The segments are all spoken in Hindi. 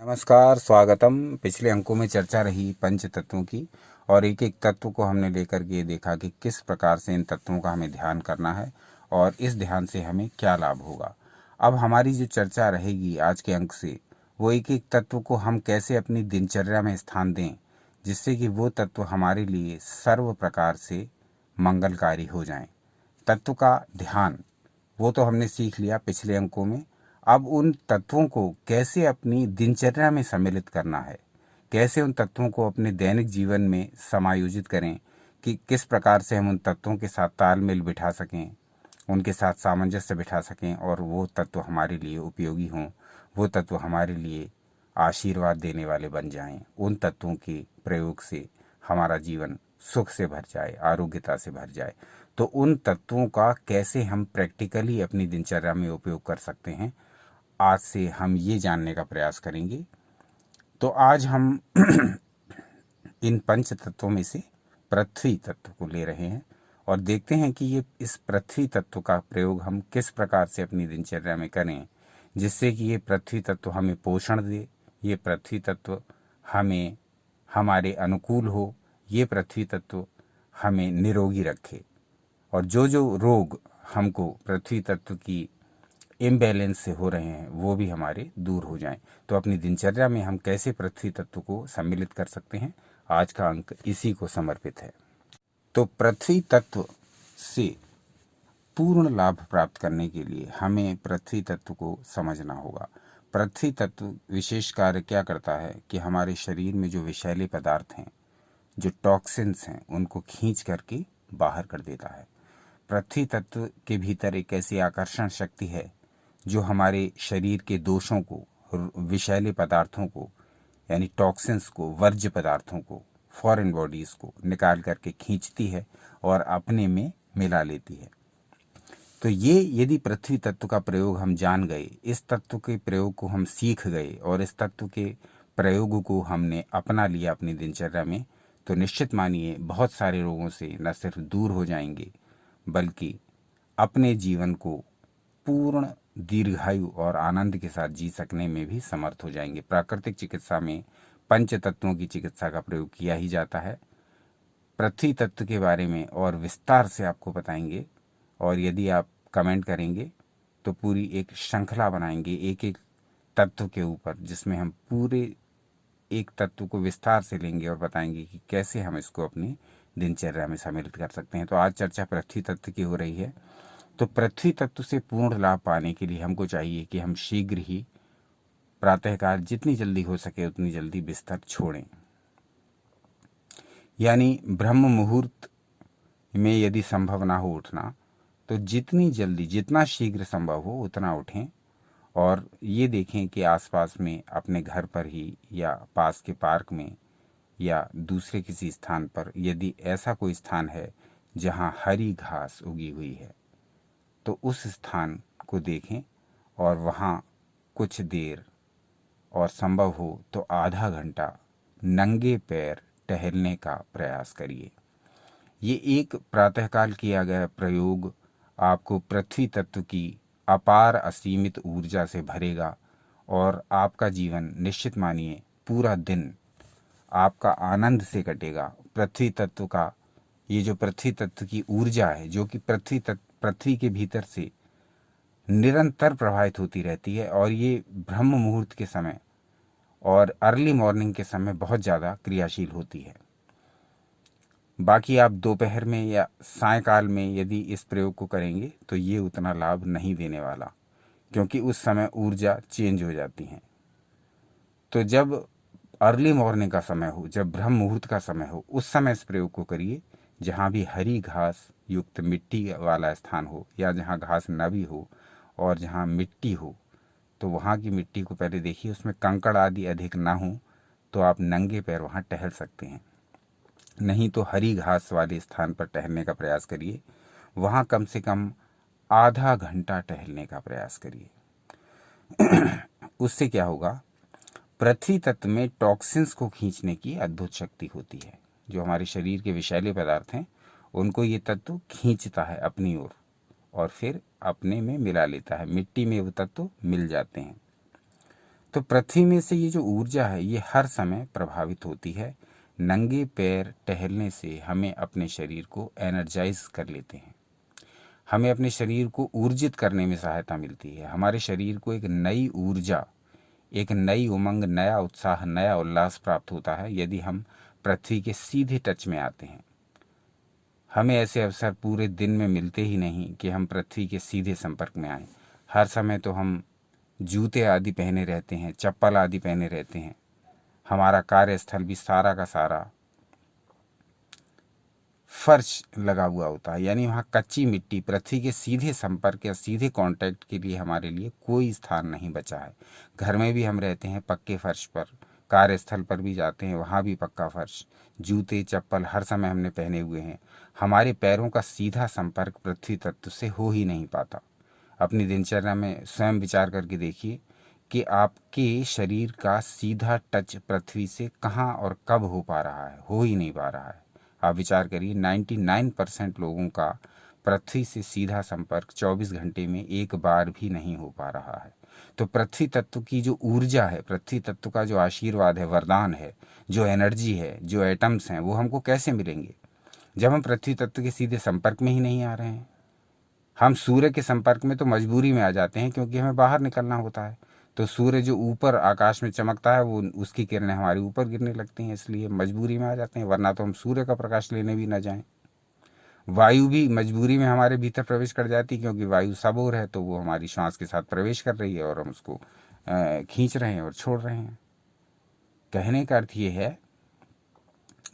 नमस्कार, स्वागतम। पिछले अंकों में चर्चा रही पंच तत्वों की और एक एक तत्व को हमने लेकर के देखा कि किस प्रकार से इन तत्वों का हमें ध्यान करना है और इस ध्यान से हमें क्या लाभ होगा। अब हमारी जो चर्चा रहेगी आज के अंक से, वो एक एक तत्व को हम कैसे अपनी दिनचर्या में स्थान दें जिससे कि वो तत्व हमारे लिए सर्व प्रकार से मंगलकारी हो जाएं। तत्व का ध्यान वो तो हमने सीख लिया पिछले अंकों में। अब उन तत्वों को कैसे अपनी दिनचर्या में सम्मिलित करना है, कैसे उन तत्वों को अपने दैनिक जीवन में समायोजित करें कि किस प्रकार से हम उन तत्वों के साथ तालमेल बिठा सकें, उनके साथ सामंजस्य बिठा सकें और वो तत्व हमारे लिए उपयोगी हों, वो तत्व हमारे लिए आशीर्वाद देने वाले बन जाएं। उन तत्वों के प्रयोग से हमारा जीवन सुख से भर जाए, आरोग्यता से भर जाए। तो उन तत्वों का कैसे हम प्रैक्टिकली अपनी दिनचर्या में उपयोग कर सकते हैं, आज से हम ये जानने का प्रयास करेंगे। तो आज हम इन पंच तत्वों में से पृथ्वी तत्व को ले रहे हैं और देखते हैं कि ये इस पृथ्वी तत्व का प्रयोग हम किस प्रकार से अपनी दिनचर्या में करें जिससे कि ये पृथ्वी तत्व हमें पोषण दे, ये पृथ्वी तत्व हमें हमारे अनुकूल हो, ये पृथ्वी तत्व हमें निरोगी रखे और जो जो रोग हमको पृथ्वी तत्व की इम्बैलेंस से हो रहे हैं वो भी हमारे दूर हो जाएं। तो अपनी दिनचर्या में हम कैसे पृथ्वी तत्व को सम्मिलित कर सकते हैं, आज का अंक इसी को समर्पित है। तो पृथ्वी तत्व से पूर्ण लाभ प्राप्त करने के लिए हमें पृथ्वी तत्व को समझना होगा। पृथ्वी तत्व विशेष कार्य क्या करता है कि हमारे शरीर में जो विषैले पदार्थ हैं, जो टॉक्सिन्स हैं, उनको खींच करके बाहर कर देता है। पृथ्वी तत्व के भीतर एक ऐसी आकर्षण शक्ति है जो हमारे शरीर के दोषों को, विषैले पदार्थों को, यानी टॉक्सिन्स को, वर्ज्य पदार्थों को, फॉरेन बॉडीज को निकाल करके खींचती है और अपने में मिला लेती है। तो ये यदि पृथ्वी तत्व का प्रयोग हम जान गए, इस तत्व के प्रयोग को हम सीख गए और इस तत्व के प्रयोग को हमने अपना लिया अपनी दिनचर्या में, तो निश्चित मानिए बहुत सारे रोगों से न सिर्फ दूर हो जाएंगे बल्कि अपने जीवन को पूर्ण दीर्घायु और आनंद के साथ जी सकने में भी समर्थ हो जाएंगे। प्राकृतिक चिकित्सा में पंच तत्वों की चिकित्सा का प्रयोग किया ही जाता है। पृथ्वी तत्व के बारे में और विस्तार से आपको बताएंगे और यदि आप कमेंट करेंगे तो पूरी एक श्रृंखला बनाएंगे एक एक तत्व के ऊपर, जिसमें हम पूरे एक तत्व को विस्तार से लेंगे और बताएंगे कि कैसे हम इसको अपनी दिनचर्या में सम्मिलित कर सकते हैं। तो आज चर्चा पृथ्वी तत्व की हो रही है। तो पृथ्वी तत्व से पूर्ण लाभ पाने के लिए हमको चाहिए कि हम शीघ्र ही प्रातःकाल जितनी जल्दी हो सके उतनी जल्दी बिस्तर छोड़ें। यानी ब्रह्म मुहूर्त में यदि संभव ना हो उठना तो जितनी जल्दी, जितना शीघ्र संभव हो उतना उठें और ये देखें कि आसपास में अपने घर पर ही या पास के पार्क में या दूसरे किसी स्थान पर यदि ऐसा कोई स्थान है जहाँ हरी घास उगी हुई है तो उस स्थान को देखें और वहाँ कुछ देर और संभव हो तो आधा घंटा नंगे पैर टहलने का प्रयास करिए। ये एक प्रातःकाल किया गया प्रयोग आपको पृथ्वी तत्व की अपार असीमित ऊर्जा से भरेगा और आपका जीवन निश्चित मानिए पूरा दिन आपका आनंद से कटेगा। पृथ्वी तत्व का ये जो पृथ्वी तत्व की ऊर्जा है जो कि पृथ्वी के भीतर से निरंतर प्रवाहित होती रहती है और ये ब्रह्म मुहूर्त के समय और अर्ली मॉर्निंग के समय बहुत ज़्यादा क्रियाशील होती है। बाकी आप दोपहर में या सायंकाल में यदि इस प्रयोग को करेंगे तो ये उतना लाभ नहीं देने वाला, क्योंकि उस समय ऊर्जा चेंज हो जाती है। तो जब अर्ली मॉर्निंग का समय हो, जब ब्रह्म मुहूर्त का समय हो, उस समय इस प्रयोग को करिए जहाँ भी हरी घास युक्त मिट्टी वाला स्थान हो या जहाँ घास न भी हो और जहाँ मिट्टी हो तो वहाँ की मिट्टी को पहले देखिए, उसमें कंकड़ आदि अधिक ना हो तो आप नंगे पैर वहाँ टहल सकते हैं। नहीं तो हरी घास वाले स्थान पर टहलने का प्रयास करिए, वहाँ कम से कम आधा घंटा टहलने का प्रयास करिए। उससे क्या होगा, पृथ्वी तत्व में टॉक्सिन्स को खींचने की अद्भुत शक्ति होती है। जो हमारे शरीर के विषैले पदार्थ हैं उनको ये तत्व खींचता है अपनी ओर और फिर अपने में मिला लेता है, मिट्टी में वो तत्व मिल जाते हैं। तो पृथ्वी में से ये जो ऊर्जा है ये हर समय प्रभावित होती है। नंगे पैर टहलने से हमें अपने शरीर को एनर्जाइज कर लेते हैं, हमें अपने शरीर को ऊर्जित करने में सहायता मिलती है। हमारे शरीर को एक नई ऊर्जा, एक नई उमंग, नया उत्साह, नया उल्लास प्राप्त होता है यदि हम पृथ्वी के सीधे टच में आते हैं। हमें ऐसे अवसर पूरे दिन में मिलते ही नहीं कि हम पृथ्वी के सीधे संपर्क में आएं। हर समय तो हम जूते आदि पहने रहते हैं, चप्पल आदि पहने रहते हैं। हमारा कार्यस्थल भी सारा का सारा फर्श लगा हुआ होता है, यानी वहाँ कच्ची मिट्टी, पृथ्वी के सीधे संपर्क या सीधे कांटेक्ट के लिए हमारे लिए कोई स्थान नहीं बचा है। घर में भी हम रहते हैं पक्के फर्श पर, कार्यस्थल पर भी जाते हैं वहाँ भी पक्का फर्श, जूते चप्पल हर समय हमने पहने हुए हैं। हमारे पैरों का सीधा संपर्क पृथ्वी तत्व से हो ही नहीं पाता। अपनी दिनचर्या में स्वयं विचार करके देखिए कि आपके शरीर का सीधा टच पृथ्वी से कहाँ और कब हो पा रहा है, हो ही नहीं पा रहा है। आप विचार करिए, 99% लोगों का पृथ्वी से सीधा संपर्क 24 घंटे में एक बार भी नहीं हो पा रहा है। तो पृथ्वी तत्व की जो ऊर्जा है, पृथ्वी तत्व का जो आशीर्वाद है, वरदान है, जो एनर्जी है, जो एटम्स हैं, वो हमको कैसे मिलेंगे जब हम पृथ्वी तत्व के सीधे संपर्क में ही नहीं आ रहे हैं। हम सूर्य के संपर्क में तो मजबूरी में आ जाते हैं क्योंकि हमें बाहर निकलना होता है। तो सूर्य जो ऊपर आकाश में चमकता है वो उसकी किरणें हमारे ऊपर गिरने लगती हैं, इसलिए मजबूरी में आ जाते हैं, वरना तो हम सूर्य का प्रकाश लेने भी ना जाएं। वायु भी मजबूरी में हमारे भीतर प्रवेश कर जाती है क्योंकि वायु सबोर है, तो वो हमारी श्वास के साथ प्रवेश कर रही है और हम उसको खींच रहे हैं और छोड़ रहे हैं। कहने का अर्थ ये है,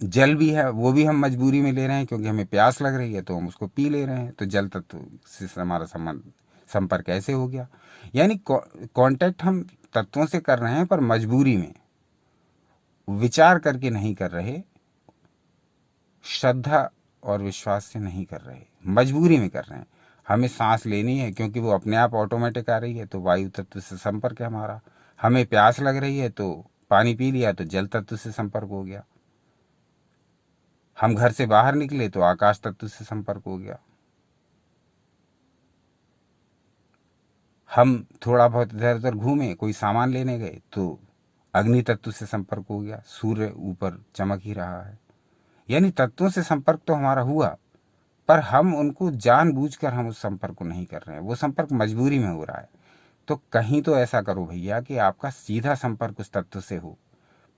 जल भी है वो भी हम मजबूरी में ले रहे हैं क्योंकि हमें प्यास लग रही है तो हम उसको पी ले रहे हैं। तो जल तत्व से हमारा संपर्क ऐसे हो गया। यानी कांटेक्ट हम तत्वों से कर रहे हैं पर मजबूरी में, विचार करके नहीं कर रहे, श्रद्धा और विश्वास से नहीं कर रहे, मजबूरी में कर रहे हैं। हमें सांस लेनी है क्योंकि वो अपने आप ऑटोमेटिक आ रही है, तो वायु तत्व से संपर्क है हमारा। हमें प्यास लग रही है तो पानी पी लिया, तो जल तत्व से संपर्क हो गया। हम घर से बाहर निकले तो आकाश तत्व से संपर्क हो गया। हम थोड़ा बहुत इधर उधर घूमे, कोई सामान लेने गए तो अग्नि तत्व से संपर्क हो गया, सूर्य ऊपर चमक ही रहा है। यानी तत्वों से संपर्क तो हमारा हुआ, पर हम उनको जानबूझकर हम उस संपर्क को नहीं कर रहे हैं, वो संपर्क मजबूरी में हो रहा है। तो कहीं तो ऐसा करो भैया कि आपका सीधा संपर्क उस तत्व से हो।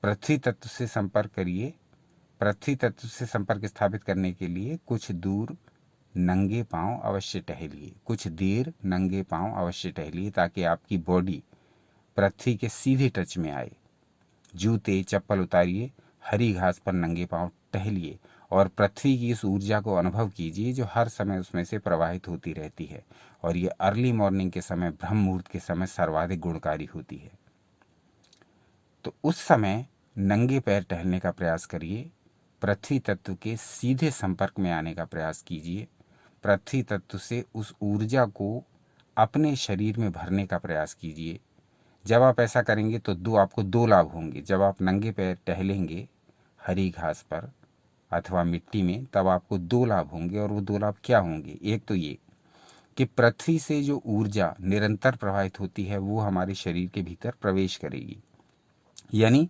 पृथ्वी तत्व से संपर्क करिए। पृथ्वी तत्व से संपर्क स्थापित करने के लिए कुछ दूर नंगे पांव अवश्य टहलिए, कुछ देर नंगे पांव अवश्य टहलिए, ताकि आपकी बॉडी पृथ्वी के सीधे टच में आए। जूते चप्पल उतारिए, हरी घास पर नंगे पांव टहलिए और पृथ्वी की इस ऊर्जा को अनुभव कीजिए जो हर समय उसमें से प्रवाहित होती रहती है। और ये अर्ली मॉर्निंग के समय, ब्रह्म मुहूर्त के समय सर्वाधिक गुणकारी होती है। तो उस समय नंगे पैर टहलने का प्रयास करिए, पृथ्वी तत्व के सीधे संपर्क में आने का प्रयास कीजिए, पृथ्वी तत्व से उस ऊर्जा को अपने शरीर में भरने का प्रयास कीजिए। जब आप ऐसा करेंगे तो आपको दो लाभ होंगे। जब आप नंगे पैर टहलेंगे हरी घास पर अथवा मिट्टी में, तब आपको दो लाभ होंगे। और वो दो लाभ क्या होंगे? एक तो ये कि पृथ्वी से जो ऊर्जा निरंतर प्रवाहित होती है वो हमारे शरीर के भीतर प्रवेश करेगी, यानी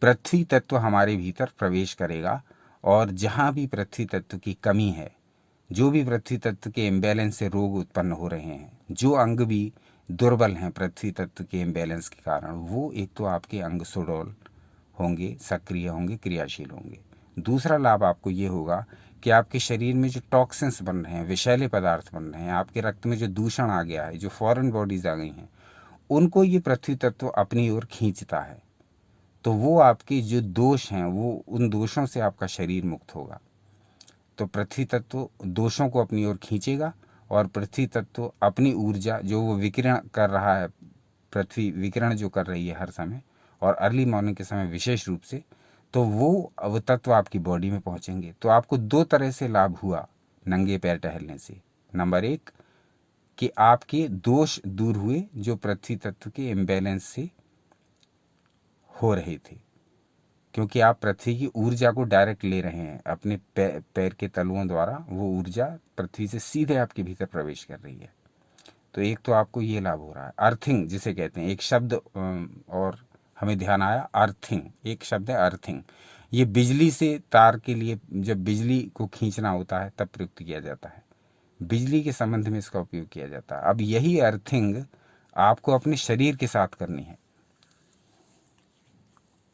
पृथ्वी तत्व हमारे भीतर प्रवेश करेगा। और जहाँ भी पृथ्वी तत्व की कमी है, जो भी पृथ्वी तत्व के इम्बैलेंस से रोग उत्पन्न हो रहे हैं, जो अंग भी दुर्बल हैं पृथ्वी तत्व के इम्बैलेंस के कारण, वो एक तो आपके अंग सुडौल होंगे, सक्रिय होंगे, क्रियाशील होंगे। दूसरा लाभ आपको ये होगा कि आपके शरीर में जो टॉक्सिन्स बन रहे हैं, विषैले पदार्थ बन रहे हैं, आपके रक्त में जो दूषण आ गया है, जो फॉरेन बॉडीज आ गई हैं, उनको ये पृथ्वी तत्व अपनी ओर खींचता है। तो वो आपके जो दोष हैं, वो उन दोषों से आपका शरीर मुक्त होगा। तो पृथ्वी तत्व दोषों को अपनी ओर खींचेगा और पृथ्वी तत्व अपनी ऊर्जा जो वो विकिरण कर रहा है, पृथ्वी विकिरण जो कर रही है हर समय और अर्ली मॉर्निंग के समय विशेष रूप से, तो वो तत्व आपकी बॉडी में पहुंचेंगे। तो आपको दो तरह से लाभ हुआ नंगे पैर टहलने से। नंबर एक कि आपके दोष दूर हुए जो पृथ्वी तत्व के इम्बैलेंस से हो रहे थे, क्योंकि आप पृथ्वी की ऊर्जा को डायरेक्ट ले रहे हैं अपने पैर के तलुओं द्वारा। वो ऊर्जा पृथ्वी से सीधे आपके भीतर प्रवेश कर रही है। तो एक तो आपको ये लाभ हो रहा है। अर्थिंग जिसे कहते हैं, एक शब्द और हमें ध्यान आया, अर्थिंग, एक शब्द है अर्थिंग। ये बिजली से तार के लिए, जब बिजली को खींचना होता है तब प्रयुक्त किया जाता है, बिजली के संबंध में इसका उपयोग किया जाता है। अब यही अर्थिंग आपको अपने शरीर के साथ करनी है।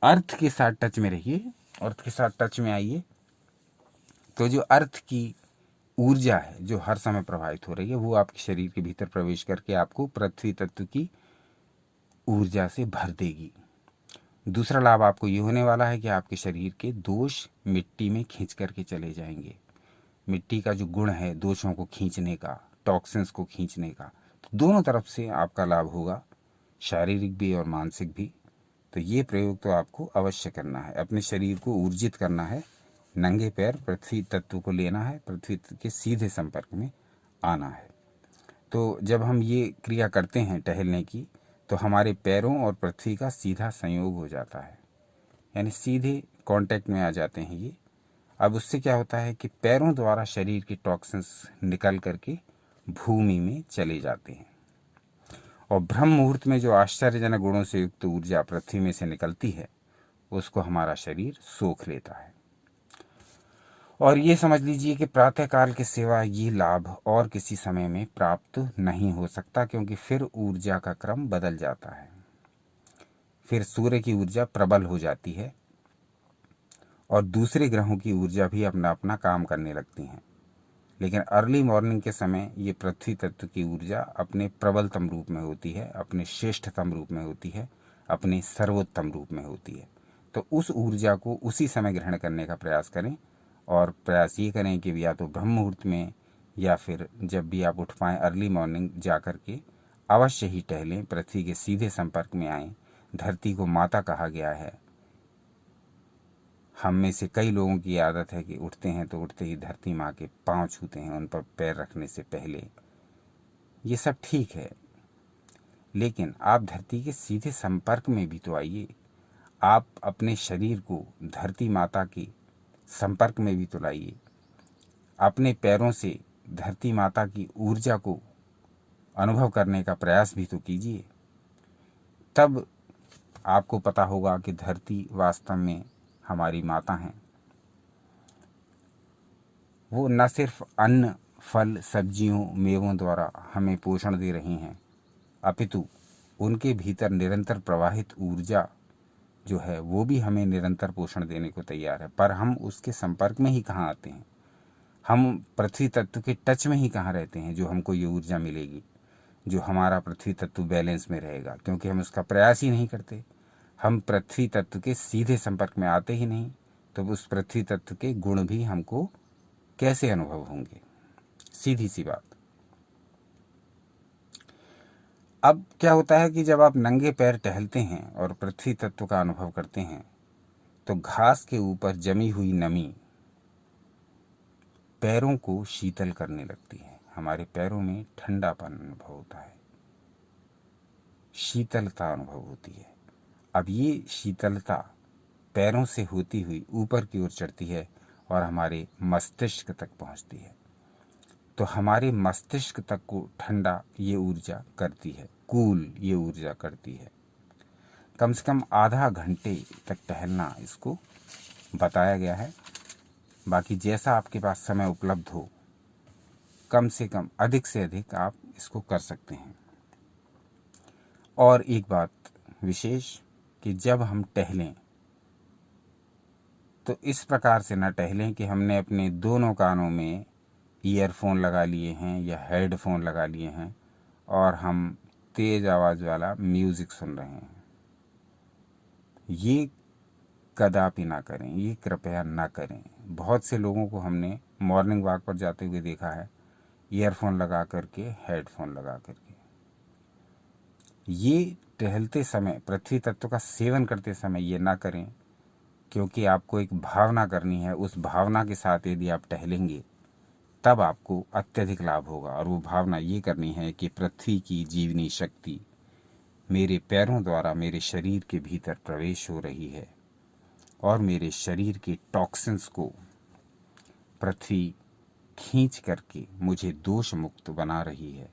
अर्थ के साथ टच में रहिए, अर्थ के साथ टच में आइए, तो जो अर्थ की ऊर्जा है जो हर समय प्रवाहित हो रही है, वो आपके शरीर के भीतर प्रवेश करके आपको पृथ्वी तत्व की ऊर्जा से भर देगी। दूसरा लाभ आपको ये होने वाला है कि आपके शरीर के दोष मिट्टी में खींच करके चले जाएंगे। मिट्टी का जो गुण है दोषों को खींचने का, टॉक्सिन्स को खींचने का, तो दोनों तरफ से आपका लाभ होगा, शारीरिक भी और मानसिक भी। तो ये प्रयोग तो आपको अवश्य करना है, अपने शरीर को ऊर्जित करना है, नंगे पैर पृथ्वी तत्व को लेना है, पृथ्वी के सीधे संपर्क में आना है। तो जब हम ये क्रिया करते हैं टहलने की, तो हमारे पैरों और पृथ्वी का सीधा संयोग हो जाता है, यानी सीधे कांटेक्ट में आ जाते हैं ये। अब उससे क्या होता है कि पैरों द्वारा शरीर के टॉक्सिन्स निकल करके भूमि में चले जाते हैं, और ब्रह्म मुहूर्त में जो आश्चर्यजनक गुणों से युक्त ऊर्जा पृथ्वी में से निकलती है, उसको हमारा शरीर सोख लेता है। और ये समझ लीजिए कि प्रातःकाल के सिवा ये लाभ और किसी समय में प्राप्त नहीं हो सकता, क्योंकि फिर ऊर्जा का क्रम बदल जाता है, फिर सूर्य की ऊर्जा प्रबल हो जाती है और दूसरे ग्रहों की ऊर्जा भी अपना अपना काम करने लगती हैं। लेकिन अर्ली मॉर्निंग के समय ये पृथ्वी तत्व की ऊर्जा अपने प्रबलतम रूप में होती है, अपने श्रेष्ठतम रूप में होती है, अपने सर्वोत्तम रूप में होती है। तो उस ऊर्जा को उसी समय ग्रहण करने का प्रयास करें, और प्रयास ये करें कि या तो ब्रह्म मुहूर्त में या फिर जब भी आप उठ पाएँ अर्ली मॉर्निंग जा कर के अवश्य ही टहलें, पृथ्वी के सीधे संपर्क में आएँ। धरती को माता कहा गया है। हम में से कई लोगों की आदत है कि उठते हैं तो उठते ही धरती माँ के पांव छूते हैं, उन पर पैर रखने से पहले। ये सब ठीक है, लेकिन आप धरती के सीधे संपर्क में भी तो आइए। आप अपने शरीर को धरती माता के संपर्क में भी तो लाइए। अपने पैरों से धरती माता की ऊर्जा को अनुभव करने का प्रयास भी तो कीजिए। तब आपको पता होगा कि धरती वास्तव में हमारी माता हैं। वो न सिर्फ अन्न, फल, सब्जियों, मेवों द्वारा हमें पोषण दे रही हैं, अपितु उनके भीतर निरंतर प्रवाहित ऊर्जा जो है वो भी हमें निरंतर पोषण देने को तैयार है। पर हम उसके संपर्क में ही कहाँ आते हैं, हम पृथ्वी तत्व के टच में ही कहाँ रहते हैं जो हमको ये ऊर्जा मिलेगी, जो हमारा पृथ्वी तत्व बैलेंस में रहेगा, क्योंकि हम उसका प्रयास ही नहीं करते। हम पृथ्वी तत्व के सीधे संपर्क में आते ही नहीं, तो उस पृथ्वी तत्व के गुण भी हमको कैसे अनुभव होंगे? सीधी सी बात। अब क्या होता है कि जब आप नंगे पैर टहलते हैं और पृथ्वी तत्व का अनुभव करते हैं, तो घास के ऊपर जमी हुई नमी पैरों को शीतल करने लगती है। हमारे पैरों में ठंडापन अनुभव होता है, शीतलता अनुभव होती है। अब ये शीतलता पैरों से होती हुई ऊपर की ओर चढ़ती है और हमारे मस्तिष्क तक पहुंचती है। तो हमारे मस्तिष्क तक को ठंडा ये ऊर्जा करती है, कूल ये ऊर्जा करती है। कम से कम आधा घंटे तक टहलना इसको बताया गया है। बाकी जैसा आपके पास समय उपलब्ध हो, कम से कम अधिक से अधिक आप इसको कर सकते हैं। और एक बात विशेष कि जब हम टहलें तो इस प्रकार से ना टहलें कि हमने अपने दोनों कानों में ईयरफोन लगा लिए हैं या हेडफोन लगा लिए हैं और हम तेज़ आवाज़ वाला म्यूज़िक सुन रहे हैं। ये कदापि ना करें, ये कृपया ना करें। बहुत से लोगों को हमने मॉर्निंग वॉक पर जाते हुए देखा है, ईयरफोन लगा करके, हेडफोन लगा करके। ये टहलते समय, पृथ्वी तत्व का सेवन करते समय ये ना करें, क्योंकि आपको एक भावना करनी है। उस भावना के साथ यदि आप टहलेंगे तब आपको अत्यधिक लाभ होगा। और वो भावना ये करनी है कि पृथ्वी की जीवनी शक्ति मेरे पैरों द्वारा मेरे शरीर के भीतर प्रवेश हो रही है और मेरे शरीर के टॉक्सिन्स को पृथ्वी खींच करके मुझे दोष मुक्त बना रही है।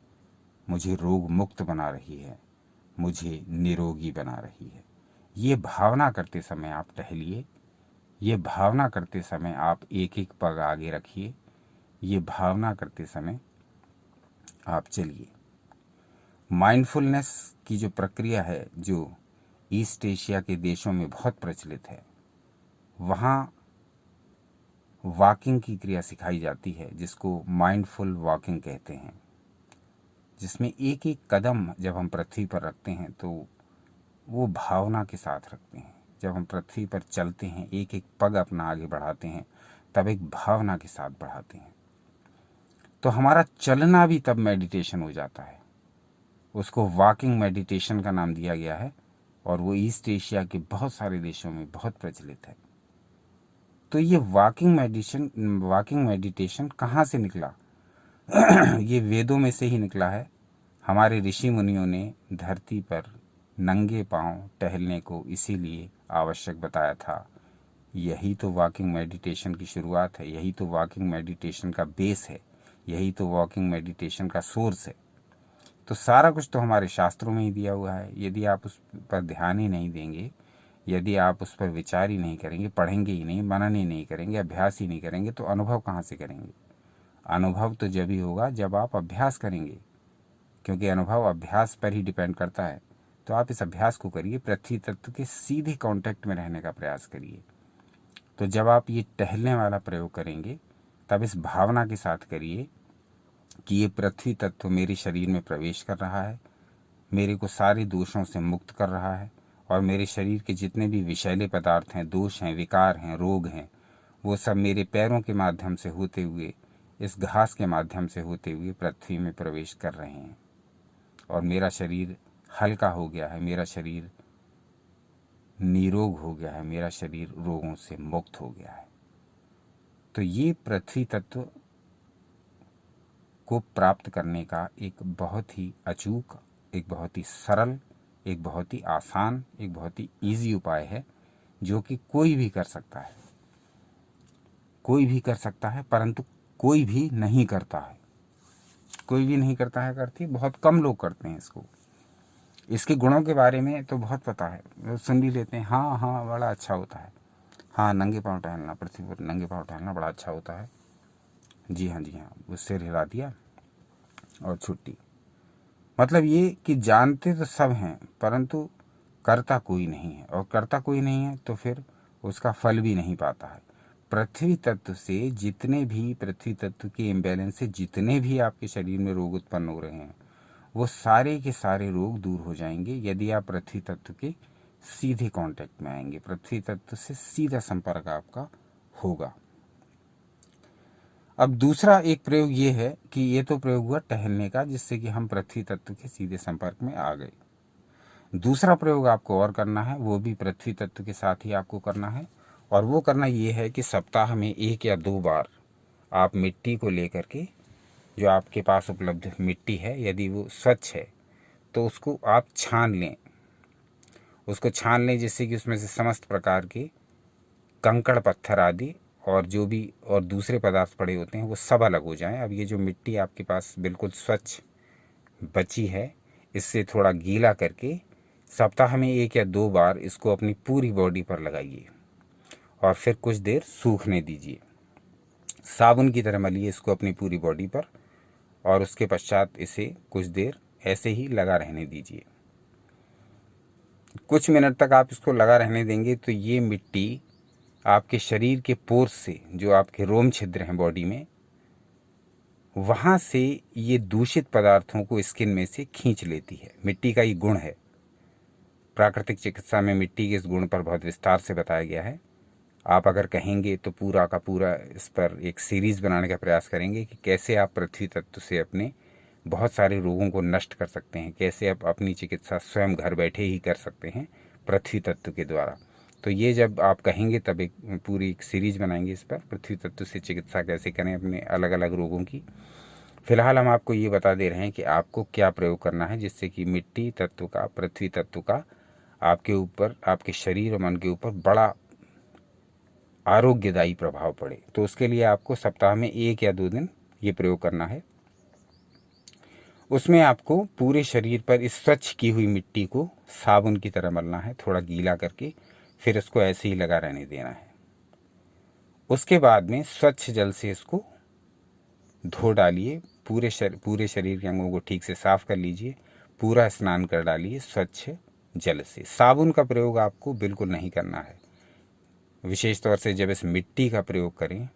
मुझे रोग मुक्त बना रही है, मुझे निरोगी बना रही है। ये भावना करते समय आप टहलिए, ये भावना करते समय आप एक एक पग आगे रखिए, ये भावना करते समय आप चलिए। माइंडफुलनेस की जो प्रक्रिया है, जो ईस्ट एशिया के देशों में बहुत प्रचलित है, वहाँ वॉकिंग की क्रिया सिखाई जाती है, जिसको माइंडफुल वॉकिंग कहते हैं, जिसमें एक एक कदम जब हम पृथ्वी पर रखते हैं तो वो भावना के साथ रखते हैं। जब हम पृथ्वी पर चलते हैं, एक एक पग अपना आगे बढ़ाते हैं, तब एक भावना के साथ बढ़ाते हैं। तो हमारा चलना भी तब मेडिटेशन हो जाता है। उसको वॉकिंग मेडिटेशन का नाम दिया गया है, और वो ईस्ट एशिया के बहुत सारे देशों में बहुत प्रचलित है। तो ये वॉकिंग मेडिटेशन कहाँ से निकला? ये वेदों में से ही निकला है। हमारे ऋषि मुनियों ने धरती पर नंगे पांव टहलने को इसीलिए आवश्यक बताया था। यही तो वॉकिंग मेडिटेशन की शुरुआत है, यही तो वॉकिंग मेडिटेशन का बेस है, यही तो वॉकिंग मेडिटेशन का सोर्स है। तो सारा कुछ तो हमारे शास्त्रों में ही दिया हुआ है। यदि आप उस पर ध्यान ही नहीं देंगे, यदि आप उस पर विचार ही नहीं करेंगे, पढ़ेंगे ही नहीं, मनन ही नहीं करेंगे, अभ्यास ही नहीं करेंगे, तो अनुभव कहाँ से करेंगे? अनुभव तो जब ही होगा जब आप अभ्यास करेंगे, क्योंकि अनुभव अभ्यास पर ही डिपेंड करता है। तो आप इस अभ्यास को करिए, पृथ्वी तत्व के सीधे कांटेक्ट में रहने का प्रयास करिए। तो जब आप ये टहलने वाला प्रयोग करेंगे, तब इस भावना के साथ करिए कि ये पृथ्वी तत्व मेरे शरीर में प्रवेश कर रहा है, मेरे को सारे दोषों से मुक्त कर रहा है, और मेरे शरीर के जितने भी विषैले पदार्थ हैं, दोष हैं, विकार हैं, रोग हैं, वो सब मेरे पैरों के माध्यम से होते हुए, इस घास के माध्यम से होते हुए पृथ्वी में प्रवेश कर रहे हैं, और मेरा शरीर हल्का हो गया है, मेरा शरीर निरोग हो गया है, मेरा शरीर रोगों से मुक्त हो गया है। तो ये पृथ्वी तत्व को प्राप्त करने का एक बहुत ही अचूक, एक बहुत ही सरल, एक बहुत ही आसान, एक बहुत ही ईजी उपाय है, जो कि कोई भी कर सकता है। कोई भी कर सकता है, परंतु कोई भी नहीं करता है। कोई भी नहीं करता है करती बहुत कम लोग करते हैं इसको। इसके गुणों के बारे में तो बहुत पता है, सुन भी लेते हैं, हाँ हाँ बड़ा अच्छा होता है, हाँ नंगे पाँव टहलना, पृथ्वी पर नंगे पाँव टहलना बड़ा अच्छा होता है, जी हाँ जी हाँ, वो सिर हिला दिया और छुट्टी। मतलब ये कि जानते तो सब हैं, परंतु करता कोई नहीं है, और करता कोई नहीं है तो फिर उसका फल भी नहीं पाता है। पृथ्वी तत्व से जितने भी, पृथ्वी तत्व के इम्बैलेंस से जितने भी आपके शरीर में रोग उत्पन्न हो रहे हैं, वो सारे के सारे रोग दूर हो जाएंगे यदि आप पृथ्वी तत्व के सीधे कांटेक्ट में आएंगे, पृथ्वी तत्व से सीधा संपर्क आपका होगा। अब दूसरा एक प्रयोग ये है कि ये तो प्रयोग हुआ टहलने का, जिससे कि हम पृथ्वी तत्व के सीधे संपर्क में आ गए। दूसरा प्रयोग आपको और करना है, वो भी पृथ्वी तत्व के साथ ही आपको करना है, और वो करना ये है कि सप्ताह में 1 या 2 बार आप मिट्टी को लेकर के, जो आपके पास उपलब्ध मिट्टी है, यदि वो स्वच्छ है तो उसको आप छान लें। उसको छान लें जिससे कि उसमें से समस्त प्रकार के कंकड़ पत्थर आदि और जो भी और दूसरे पदार्थ पड़े होते हैं वो सब अलग हो जाएं। अब ये जो मिट्टी आपके पास बिल्कुल स्वच्छ बची है, इससे थोड़ा गीला करके सप्ताह में 1 या 2 बार इसको अपनी पूरी बॉडी पर लगाइए, और फिर कुछ देर सूखने दीजिए। साबुन की तरह मलिए इसको अपनी पूरी बॉडी पर, और उसके पश्चात इसे कुछ देर ऐसे ही लगा रहने दीजिए। कुछ मिनट तक आप इसको लगा रहने देंगे तो ये मिट्टी आपके शरीर के पोर्स से, जो आपके रोम छिद्र हैं बॉडी में, वहाँ से ये दूषित पदार्थों को स्किन में से खींच लेती है। मिट्टी का ये गुण है। प्राकृतिक चिकित्सा में मिट्टी के इस गुण पर बहुत विस्तार से बताया गया है। आप अगर कहेंगे तो पूरा का पूरा इस पर एक सीरीज़ बनाने का प्रयास करेंगे कि कैसे आप पृथ्वी तत्व से अपने बहुत सारे रोगों को नष्ट कर सकते हैं, कैसे आप अपनी चिकित्सा स्वयं घर बैठे ही कर सकते हैं पृथ्वी तत्व के द्वारा। तो ये जब आप कहेंगे तब एक पूरी एक सीरीज़ बनाएंगे इस पर, पृथ्वी तत्व से चिकित्सा कैसे करें अपने अलग अलग रोगों की। फिलहाल हम आपको ये बता दे रहे हैं कि आपको क्या प्रयोग करना है जिससे कि मिट्टी तत्व का, पृथ्वी तत्व का आपके ऊपर, आपके शरीर और मन के ऊपर बड़ा आरोग्यदायी प्रभाव पड़े। तो उसके लिए आपको सप्ताह में 1 या 2 दिन ये प्रयोग करना है। उसमें आपको पूरे शरीर पर इस स्वच्छ की हुई मिट्टी को साबुन की तरह मलना है, थोड़ा गीला करके, फिर इसको ऐसे ही लगा रहने देना है। उसके बाद में स्वच्छ जल से इसको धो डालिए, पूरे शरीर के अंगों को ठीक से साफ कर लीजिए, पूरा स्नान कर डालिए स्वच्छ जल से। साबुन का प्रयोग आपको बिल्कुल नहीं करना है, विशेष तौर से जब इस मिट्टी का प्रयोग करें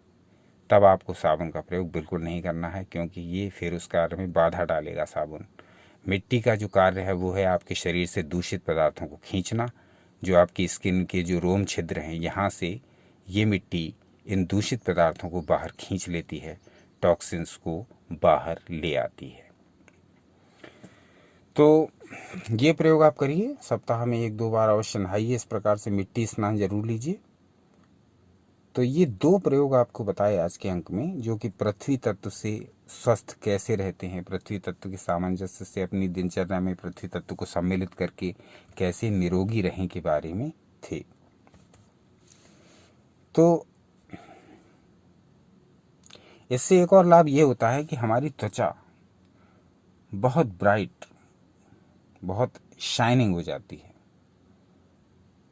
तब आपको साबुन का प्रयोग बिल्कुल नहीं करना है, क्योंकि ये फिर उस कार्य में बाधा डालेगा। साबुन, मिट्टी का जो कार्य है वो है आपके शरीर से दूषित पदार्थों को खींचना। जो आपकी स्किन के जो रोम छिद्र हैं, यहाँ से ये मिट्टी इन दूषित पदार्थों को बाहर खींच लेती है, टॉक्सिन्स को बाहर ले आती है। तो ये प्रयोग आप करिए, सप्ताह में 1-2 बार अवश्य नहाइए, इस प्रकार से मिट्टी स्नान जरूर लीजिए। तो ये 2 प्रयोग आपको बताए आज के अंक में, जो कि पृथ्वी तत्व से स्वस्थ कैसे रहते हैं, पृथ्वी तत्व के सामंजस्य से अपनी दिनचर्या में पृथ्वी तत्व को सम्मिलित करके कैसे निरोगी रहें के बारे में थे। तो इससे एक और लाभ ये होता है कि हमारी त्वचा बहुत ब्राइट, बहुत शाइनिंग हो जाती है,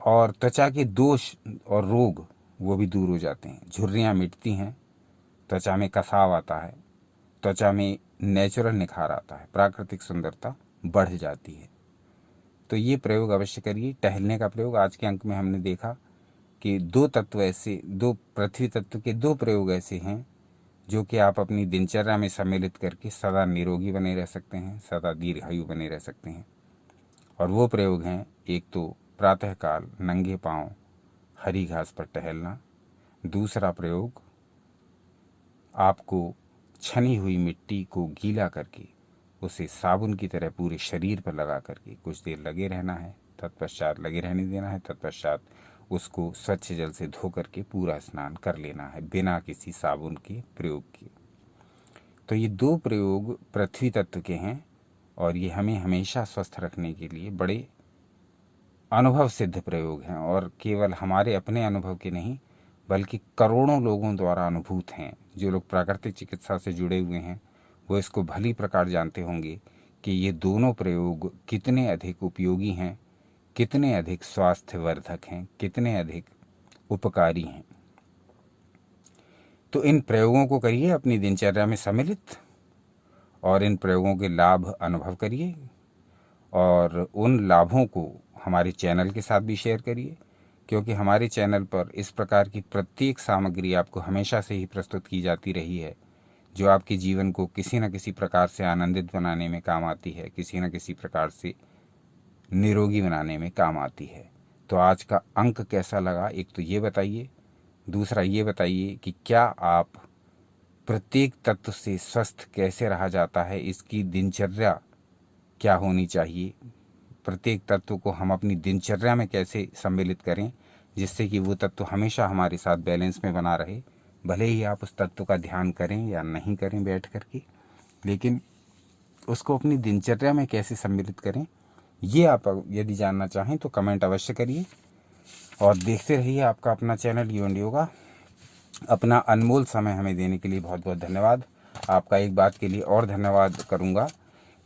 और त्वचा के दोष और रोग वो भी दूर हो जाते हैं। झुर्रियाँ मिटती हैं, त्वचा में कसाव आता है, त्वचा में नेचुरल निखार आता है, प्राकृतिक सुंदरता बढ़ जाती है। तो ये प्रयोग अवश्य करिए। टहलने का प्रयोग आज के अंक में हमने देखा कि 2 तत्व ऐसे, 2 पृथ्वी तत्व के 2 प्रयोग ऐसे हैं जो कि आप अपनी दिनचर्या में सम्मिलित करके सदा निरोगी बने रह सकते हैं, सदा दीर्घायु बने रह सकते हैं। और वो प्रयोग हैं, एक तो प्रातःकाल नंगे पांव हरी घास पर टहलना, दूसरा प्रयोग आपको छनी हुई मिट्टी को गीला करके उसे साबुन की तरह पूरे शरीर पर लगा करके कुछ देर लगे रहना है, तत्पश्चात लगे रहने देना है, तत्पश्चात उसको स्वच्छ जल से धो करके पूरा स्नान कर लेना है बिना किसी साबुन के प्रयोग के। तो ये 2 प्रयोग पृथ्वी तत्व के हैं, और ये हमें हमेशा स्वस्थ रखने के लिए बड़े अनुभव सिद्ध प्रयोग हैं, और केवल हमारे अपने अनुभव के नहीं बल्कि करोड़ों लोगों द्वारा अनुभूत हैं। जो लोग प्राकृतिक चिकित्सा से जुड़े हुए हैं वो इसको भली प्रकार जानते होंगे कि ये दोनों प्रयोग कितने अधिक उपयोगी हैं, कितने अधिक स्वास्थ्यवर्धक हैं, कितने अधिक उपकारी हैं। तो इन प्रयोगों को करिए अपनी दिनचर्या में सम्मिलित, और इन प्रयोगों के लाभ अनुभव करिए, और उन लाभों को हमारे चैनल के साथ भी शेयर करिए, क्योंकि हमारे चैनल पर इस प्रकार की प्रत्येक सामग्री आपको हमेशा से ही प्रस्तुत की जाती रही है, जो आपके जीवन को किसी न किसी प्रकार से आनंदित बनाने में काम आती है, किसी न किसी प्रकार से निरोगी बनाने में काम आती है। तो आज का अंक कैसा लगा, एक तो ये बताइए, दूसरा ये बताइए कि क्या आप प्रत्येक तत्व से स्वस्थ कैसे रहा जाता है, इसकी दिनचर्या क्या होनी चाहिए, प्रत्येक तत्व को हम अपनी दिनचर्या में कैसे सम्मिलित करें जिससे कि वो तत्व हमेशा हमारे साथ बैलेंस में बना रहे। भले ही आप उस तत्व का ध्यान करें या नहीं करें बैठ करके, लेकिन उसको अपनी दिनचर्या में कैसे सम्मिलित करें, ये आप यदि जानना चाहें तो कमेंट अवश्य करिए। और देखते रहिए आपका अपना चैनल यू एंड योगा। अपना अनमोल समय हमें देने के लिए बहुत बहुत धन्यवाद। आपका एक बात के लिए और धन्यवाद करूँगा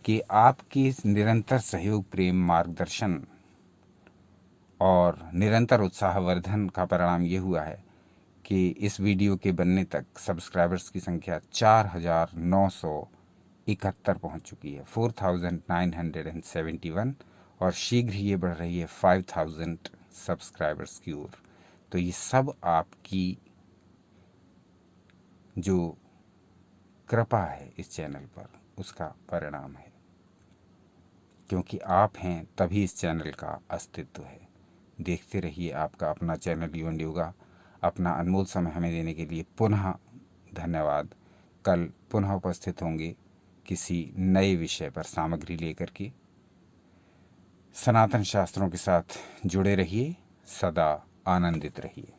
कि आपकी निरंतर सहयोग, प्रेम, मार्गदर्शन और निरंतर उत्साहवर्धन का परिणाम ये हुआ है कि इस वीडियो के बनने तक सब्सक्राइबर्स की संख्या 4971 पहुंच चुकी है, 4971, और शीघ्र ही ये बढ़ रही है 5000 सब्सक्राइबर्स की ओर। तो ये सब आपकी जो कृपा है इस चैनल पर, उसका परिणाम है, क्योंकि आप हैं तभी इस चैनल का अस्तित्व है। देखते रहिए आपका अपना चैनल यू एंड योगा। अपना अनमोल समय हमें देने के लिए पुनः धन्यवाद। कल पुनः उपस्थित होंगे किसी नए विषय पर सामग्री लेकर के। सनातन शास्त्रों के साथ जुड़े रहिए, सदा आनंदित रहिए।